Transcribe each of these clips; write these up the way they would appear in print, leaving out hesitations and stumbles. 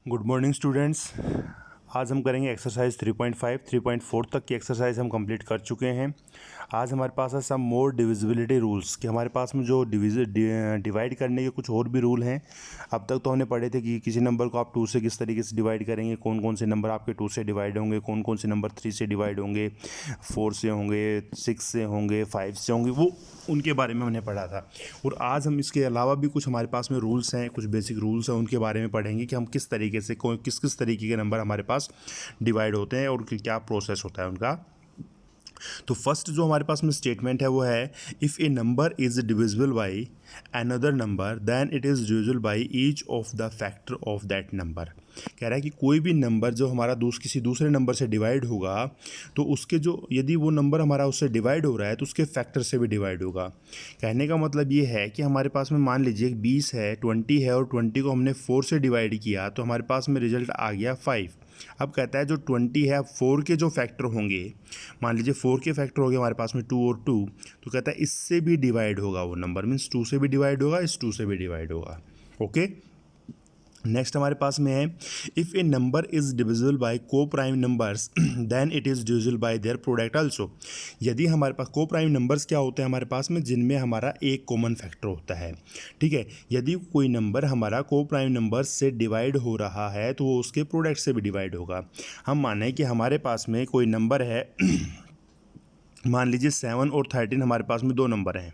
Good morning students. आज हम करेंगे एक्सरसाइज 3.5 3.4 तक की एक्सरसाइज हम कंप्लीट कर चुके हैं। आज हमारे पास है सम मोर डिविजिबिलिटी रूल्स कि हमारे पास में जो डिवाइड करने के कुछ और भी रूल हैं। अब तक तो हमने पढ़े थे कि किसी नंबर को आप 2 से किस तरीके से डिवाइड करेंगे, कौन कौन से नंबर आपके 2 से डिवाइड होंगे, कौन कौन से नंबर 3 से डिवाइड होंगे, 4 से होंगे, 6 से होंगे, 5 से होंगे, वो उनके बारे में हमने पढ़ा था। और आज हम इसके अलावा भी कुछ हमारे पास में रूल्स हैं, कुछ बेसिक रूल्स हैं, उनके बारे में पढ़ेंगे कि हम किस तरीके से किस किस तरीके के नंबर हमारे पास डिवाइड होते हैं और क्या प्रोसेस होता है उनका। तो फर्स्ट जो हमारे पास में स्टेटमेंट है वो है, if a number is divisible by another number then it is divisible by each of the factor of that number. कह रहा है कि कोई भी नंबर जो हमारा किसी दूसरे नंबर से डिवाइड होगा तो उसके जो यदि वो नंबर हमारा उससे डिवाइड हो रहा है तो उसके फैक्टर से भी डिवाइड होगा। कहने का मतलब ये है कि हमारे पास में मान लीजिए 20 है, 20 है और 20 को हमने 4 से डिवाइड किया तो हमारे पास में रिजल्ट आ गया 5। अब कहता है जो 20 है 4 के जो फैक्टर होंगे, मान लीजिए 4 के फैक्टर हो गए हमारे पास में 2 और 2, तो कहता है इससे भी डिवाइड होगा वो नंबर, मीन्स 2 से भी डिवाइड होगा, इस 2 से भी डिवाइड होगा। ओके, नेक्स्ट हमारे पास में है, if a number is divisible by को prime numbers then it is divisible by their product also. यदि हमारे पास को प्राइम नंबर्स क्या होते हैं हमारे पास में, जिनमें हमारा एक कॉमन फैक्टर होता है। ठीक है, यदि कोई नंबर हमारा को प्राइम नंबर्स से डिवाइड हो रहा है तो वो उसके प्रोडक्ट से भी डिवाइड होगा। हम माने कि हमारे पास में कोई नंबर है मान लीजिए 7 और 13 हमारे पास में दो नंबर हैं।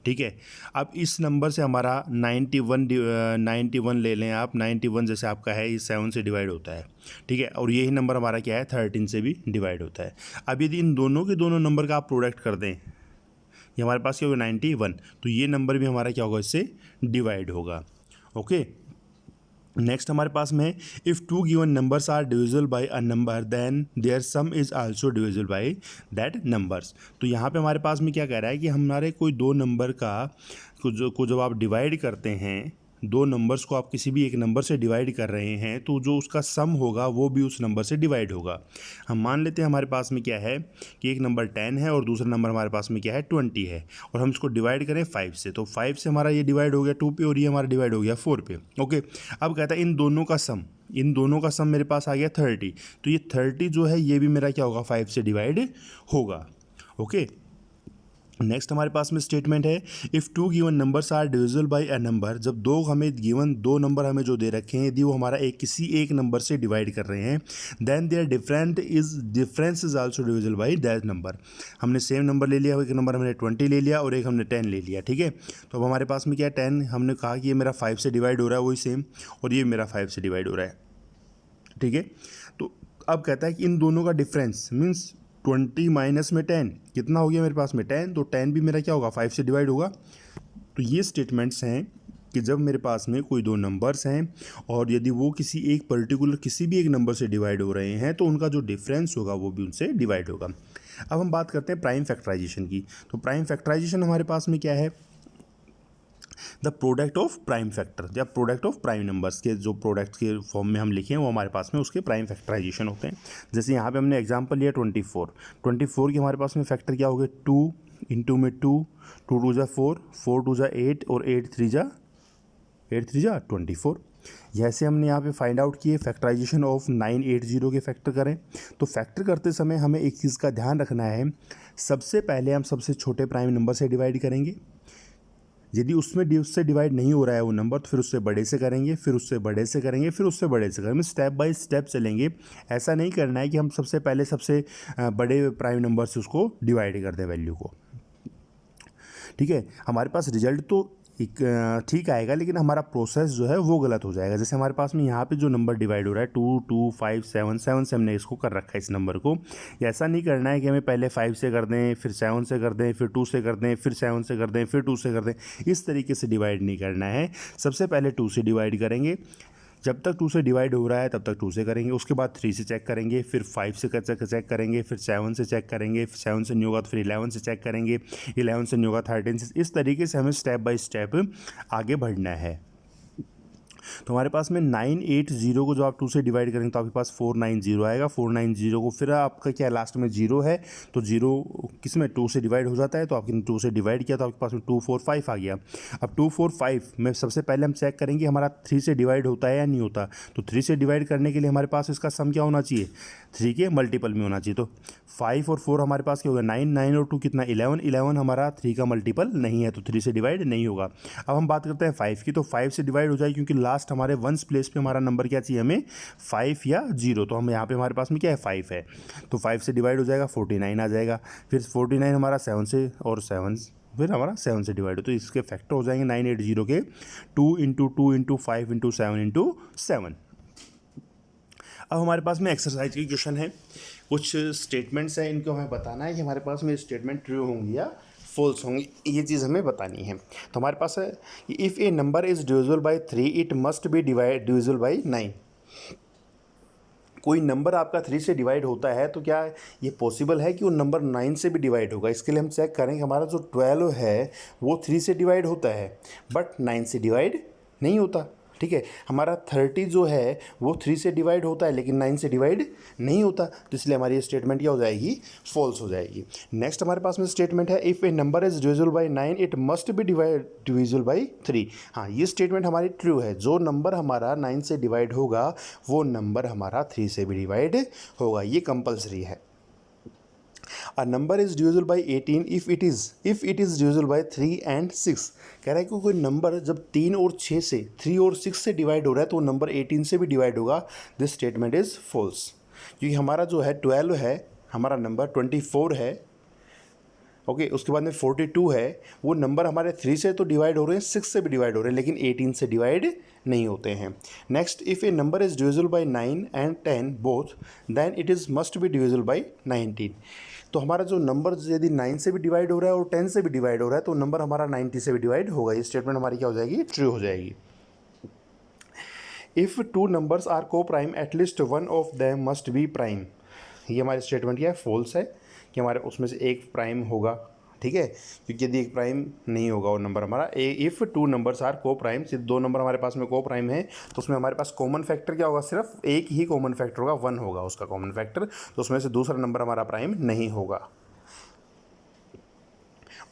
ठीक है, अब इस नंबर से हमारा 91 ले लें आप, 91 जैसे आपका है ये 7 से डिवाइड होता है। ठीक है, और यही नंबर हमारा क्या है 13 से भी डिवाइड होता है। अब यदि इन दोनों के दोनों नंबर का आप प्रोडक्ट कर दें, ये हमारे पास क्या होगा 91, तो ये नंबर भी हमारा क्या होगा इससे डिवाइड होगा। ओके, नेक्स्ट हमारे पास में, if two given numbers are divisible by a number then their sum is also divisible by that numbers. तो यहाँ पे हमारे पास में क्या कह रहा है कि हमारे कोई दो नंबर का को जब आप डिवाइड करते हैं, दो नंबर्स को आप किसी भी एक नंबर से डिवाइड कर रहे हैं तो जो उसका सम होगा वो भी उस नंबर से डिवाइड होगा। हम मान लेते हैं हमारे पास में क्या है कि एक नंबर 10 है और दूसरा नंबर हमारे पास में क्या है 20 है, और हम इसको डिवाइड करें 5 से, तो 5 से हमारा ये डिवाइड हो गया 2 पे और ये हमारा डिवाइड हो गया 4 पे। ओके, अब कहता है इन दोनों का सम मेरे पास आ गया 30, तो ये 30 जो है ये भी मेरा क्या होगा 5 से डिवाइड होगा। ओके, नेक्स्ट हमारे पास में स्टेटमेंट है, if two given numbers are divisible by a number, जब दो नंबर हमें जो दे रखे हैं यदि वो हमारा किसी एक नंबर से डिवाइड कर रहे हैं, then their difference is also divisible by that number. हमने सेम नंबर ले लिया, एक नंबर हमने 20 ले लिया और एक हमने 10 ले लिया। ठीक है, तो अब हमारे पास में क्या है 10, हमने कहा कि ये मेरा 5 से डिवाइड हो रहा है वही सेम, और ये मेरा 5 से डिवाइड हो रहा है। ठीक है, तो अब कहता है कि इन दोनों का डिफरेंस मीन्स 20 माइनस में 10 कितना हो गया मेरे पास में 10, तो 10 भी मेरा क्या होगा 5 से डिवाइड होगा। तो ये स्टेटमेंट्स हैं कि जब मेरे पास में कोई दो नंबर्स हैं और यदि वो किसी भी एक नंबर से डिवाइड हो रहे हैं तो उनका जो डिफरेंस होगा वो भी उनसे डिवाइड होगा। अब हम बात करते हैं प्राइम फैक्टराइजेशन की। तो प्राइम फैक्टराइजेशन हमारे पास में क्या है, the product of prime factor या प्रोडक्ट ऑफ प्राइम नंबर्स के जो प्रोडक्ट के फॉर्म में हम लिखे हैं वो हमारे पास में उसके प्राइम फैक्टराइजेशन होते हैं। जैसे यहाँ पे हमने एग्जांपल लिया 24 के हमारे पास में फैक्टर क्या हो गए 2 इंटू में 2 2 जा 4 4 2 जा 8 और 8 3 जा 24। जैसे हमने यहाँ पे फाइंड आउट किए फैक्टराइजेशन ऑफ 980 के फैक्टर करें, तो फैक्टर करते समय हमें एक चीज़ का ध्यान रखना है, सबसे पहले हम सबसे छोटे प्राइम नंबर से डिवाइड करेंगे। यदि उससे डिवाइड नहीं हो रहा है वो नंबर तो फिर उससे बड़े से करेंगे, फिर उससे बड़े से करेंगे, फिर उससे बड़े से करेंगे, स्टेप बाय स्टेप चलेंगे। ऐसा नहीं करना है कि हम सबसे पहले सबसे बड़े प्राइम नंबर से उसको डिवाइड कर दें वैल्यू को। ठीक है, हमारे पास रिजल्ट तो एक ठीक आएगा लेकिन हमारा प्रोसेस जो है वो गलत हो जाएगा। जैसे हमारे पास में यहाँ पे जो नंबर डिवाइड हो रहा है 2 2 5 7 7 से हमने इसको कर रखा है इस नंबर को। ऐसा नहीं करना है कि हमें पहले 5 से कर दें, फिर 7 से कर दें, फिर 2 से कर दें, फिर 7 से कर दें, फिर 2 से कर दें, इस तरीके से डिवाइड नहीं करना है। सबसे पहले 2 से डिवाइड करेंगे, जब तक 2 से डिवाइड हो रहा है तब तक 2 से करेंगे, उसके बाद 3 से चेक करेंगे, फिर 5 से चेक करेंगे, फिर 7 से चेक करेंगे, फिर 7 से नहीं होगा तो फिर 11 से चेक करेंगे, 11 से नहीं होगा 13 से। इस तरीके से हमें स्टेप बाय स्टेप आगे बढ़ना है। तो हमारे पास में 980 को जो आप 2 से डिवाइड करेंगे तो आपके पास 490 आएगा। 490 को फिर आपका क्या लास्ट में 0 है तो 0 किस में 2 से डिवाइड हो जाता है, तो आपने 2 से डिवाइड किया तो आपके पास में 245 आ गया। अब 245 में सबसे पहले हम चेक करेंगे हमारा 3 से डिवाइड होता है या नहीं होता। तो 3 से डिवाइड करने के लिए हमारे पास इसका सम क्या होना चाहिए, 3 के मल्टीपल में होना चाहिए। तो 5 और 4 हमारे पास क्या होगा 9, 9 और 2 कितना 11, 11 हमारा 3 का मल्टीपल नहीं है तो 3 से डिवाइड नहीं होगा। अब हम बात करते हैं 5 की, तो 5 से डिवाइड हो जाएगी क्योंकि लास्ट हमारे वंस प्लेस पे हमारा नंबर क्या चाहिए हमें 5 या 0, तो हम यहाँ पे हमारे पास में क्या है 5 है, तो 5 से डिवाइड हो जाएगा 49 आ जाएगा। फिर 49 हमारा 7 से और 7 फिर हमारा 7 से डिवाइड हो, तो इसके फैक्टर हो जाएंगे 980 के 2 इंटू 2 इंटू 5 इंटू 7 इंटू 7। अब हमारे पास में एक्सरसाइज की क्वेश्चन है, कुछ स्टेटमेंट्स हैं, इनको हमें बताना है कि हमारे पास में स्टेटमेंट ट्रू होंगी या फॉल्स होंगी, ये चीज़ हमें बतानी है। तो हमारे पास है कि if a number is divisible bye 3 it must be divisible by 9। कोई नंबर आपका 3 से डिवाइड होता है तो क्या ये पॉसिबल है कि वो नंबर 9 से भी डिवाइड होगा। इसके लिए हम चेक करेंगे हमारा जो 12 है वो 3 से डिवाइड होता है बट 9 से डिवाइड नहीं होता। ठीक है, हमारा 30 जो है वो 3 से डिवाइड होता है लेकिन 9 से डिवाइड नहीं होता, तो इसलिए हमारी ये स्टेटमेंट क्या हो जाएगी, फॉल्स हो जाएगी। नेक्स्ट हमारे पास में स्टेटमेंट है if a number is divisible by 9 it must be divisible bye 3। हाँ, ये स्टेटमेंट हमारी ट्रू है, जो नंबर हमारा 9 से डिवाइड होगा वो नंबर हमारा 3 से भी डिवाइड होगा, ये कंपल्सरी है। A number is divisible by 18 if it is divisible by 3 and 6। कह रहा है कि कोई नंबर जब 3 और 6 से 3 और 6 से डिवाइड हो रहा है तो वो नंबर 18 से भी डिवाइड होगा। दिस स्टेटमेंट इज़ फॉल्स, क्योंकि हमारा जो है 12 है, हमारा नंबर 24 है, ओके उसके बाद में 42 है, वो नंबर हमारे 3 से तो डिवाइड हो रहे हैं, 6 से भी डिवाइड हो रहे हैं लेकिन 18 से डिवाइड नहीं होते हैं। Next, if a number is divisible by 9 and 10 both then it is must be divisible by 19। तो हमारा जो नंबर यदि 9 से भी डिवाइड हो रहा है और 10 से भी डिवाइड हो रहा है तो नंबर हमारा 90 से भी डिवाइड होगा। ये स्टेटमेंट हमारी क्या हो जाएगी, ट्रू हो जाएगी। इफ़ 2 नंबर्स आर को prime at least one of them must be prime. ये हमारी स्टेटमेंट क्या है, फॉल्स है कि हमारे उसमें से एक प्राइम होगा। ठीक है, क्योंकि यदि एक प्राइम नहीं होगा वो नंबर हमारा इफ़ 2 नंबर्स आर को प्राइम, सिर्फ 2 नंबर हमारे पास में को प्राइम है तो उसमें हमारे पास कॉमन फैक्टर क्या होगा, सिर्फ एक ही कॉमन फैक्टर होगा, 1 होगा उसका कॉमन फैक्टर, तो उसमें से दूसरा नंबर हमारा प्राइम नहीं होगा।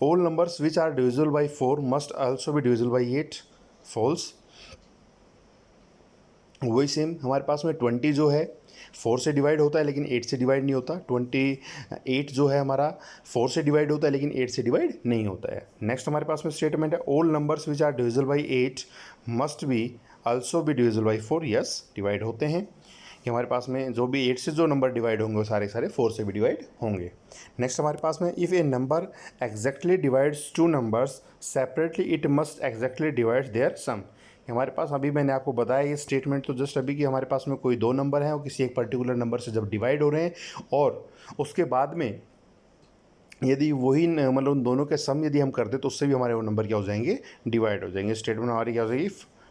All numbers which are divisible by 4 must also be divisible by 8। False. वही सेम हमारे पास में 20 जो है 4 से डिवाइड होता है लेकिन 8 से डिवाइड नहीं होता। 28 जो है हमारा 4 से डिवाइड होता है लेकिन 8 से डिवाइड नहीं होता है। नेक्स्ट हमारे पास में स्टेटमेंट है all numbers which are divisible by 8 must be also be divisible by 4। Yes, divide होते हैं कि हमारे पास में जो भी 8 से जो नंबर डिवाइड होंगे वो सारे 4 से भी डिवाइड होंगे। नेक्स्ट हमारे पास में if a number exactly divides 2 numbers separately it must exactly divides their sum. हमारे पास अभी मैंने आपको बताया ये स्टेटमेंट तो जस्ट अभी कि हमारे पास में कोई 2 नंबर हैं और किसी एक पर्टिकुलर नंबर से जब डिवाइड हो रहे हैं और उसके बाद में यदि वही मतलब उन दोनों के सम यदि हम करते तो उससे भी हमारे वो नंबर क्या हो जाएंगे, डिवाइड हो जाएंगे। स्टेटमेंट हमारी क्या हो जाएगी,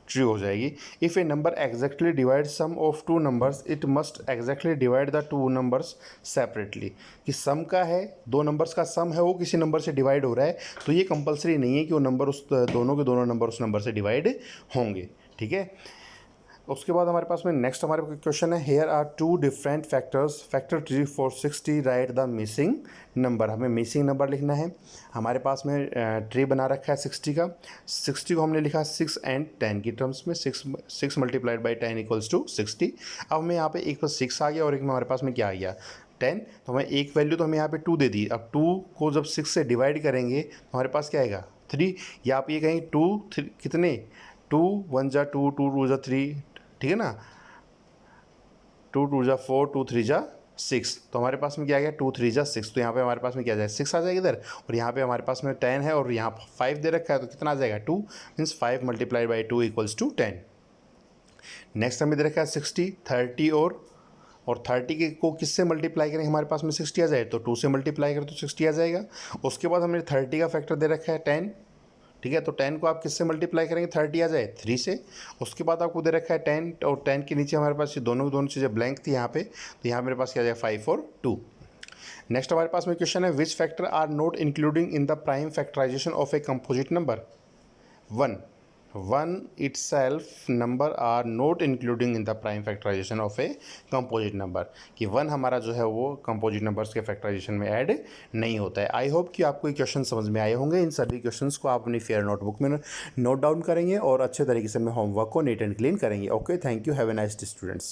ट्रू हो जाएगी। If a number exactly divide sum of 2 numbers it must exactly divide the 2 numbers separately. कि सम का है, 2 नंबर्स का सम है वो किसी नंबर से डिवाइड हो रहा है तो ये कंपलसरी नहीं है कि वो नंबर उस दोनों के दोनों नंबर उस नंबर से डिवाइड होंगे। ठीक है, उसके बाद हमारे पास में नेक्स्ट हमारे क्वेश्चन है here are 2 different factors factor tree for 60 write the missing number. हमें मिसिंग नंबर लिखना है। हमारे पास में ट्री बना रखा है 60 का। 60 को हमने लिखा 6 एंड 10 की टर्म्स में, 6 मल्टीप्लाइड बाई 10 इक्वल्स टू 60। अब हमें यहाँ पे एक पर 6 आ गया और एक में हमारे पास में क्या आ गया 10, तो हमें एक वैल्यू तो हमें यहाँ पे 2 दे दी। अब 2 को जब 6 से डिवाइड करेंगे तो हमारे पास क्या आएगा 3, या आप ये कहेंगे 2 कितने 2 1 जा 2 2 2 जा 3, ठीक है ना, 2 2 जा 4 2 3 जा 6, तो हमारे पास में क्या आ गया 2 3 जा 6, तो यहाँ पे हमारे पास में क्या आ जाएगा 6 आ जाएगा इधर, और यहाँ पे हमारे पास में 10 है और यहाँ 5 दे रखा है तो कितना आ जाएगा 2, means 5 multiplied by 2 equals to 10। Next हमें दे रखा है 60 30 और 30 के को किससे मल्टीप्लाई करें हमारे पास में 60 आ जाए तो 2 से मल्टीप्लाई करें तो 60 आ जाएगा। उसके बाद हमने 30 का फैक्टर दे रखा है 10, ठीक है, तो 10 को आप किससे मल्टीप्लाई करेंगे 30 आ जाए 3 से। उसके बाद आपको दे रखा है 10 और 10 के नीचे हमारे पास ये दोनों चीज़ें ब्लैंक थी यहाँ पे, तो यहाँ मेरे पास क्या आ जाएगा 5 और 2। नेक्स्ट हमारे पास में क्वेश्चन है which factor are not including in the prime factorisation of a composite number 1। One itself number are not including in the prime factorisation of a composite number, कि वन हमारा जो है वो कंपोजिट नंबर्स के factorisation में add नहीं होता है। आई होप कि आपको ये क्वेश्चन समझ में आए होंगे। इन सभी क्वेश्चंस को आप अपनी फेयर नोटबुक में नोट डाउन करेंगे और अच्छे तरीके से अपने होमवर्क को नीट एंड क्लीन करेंगे। Okay, thank you, have a nice day students.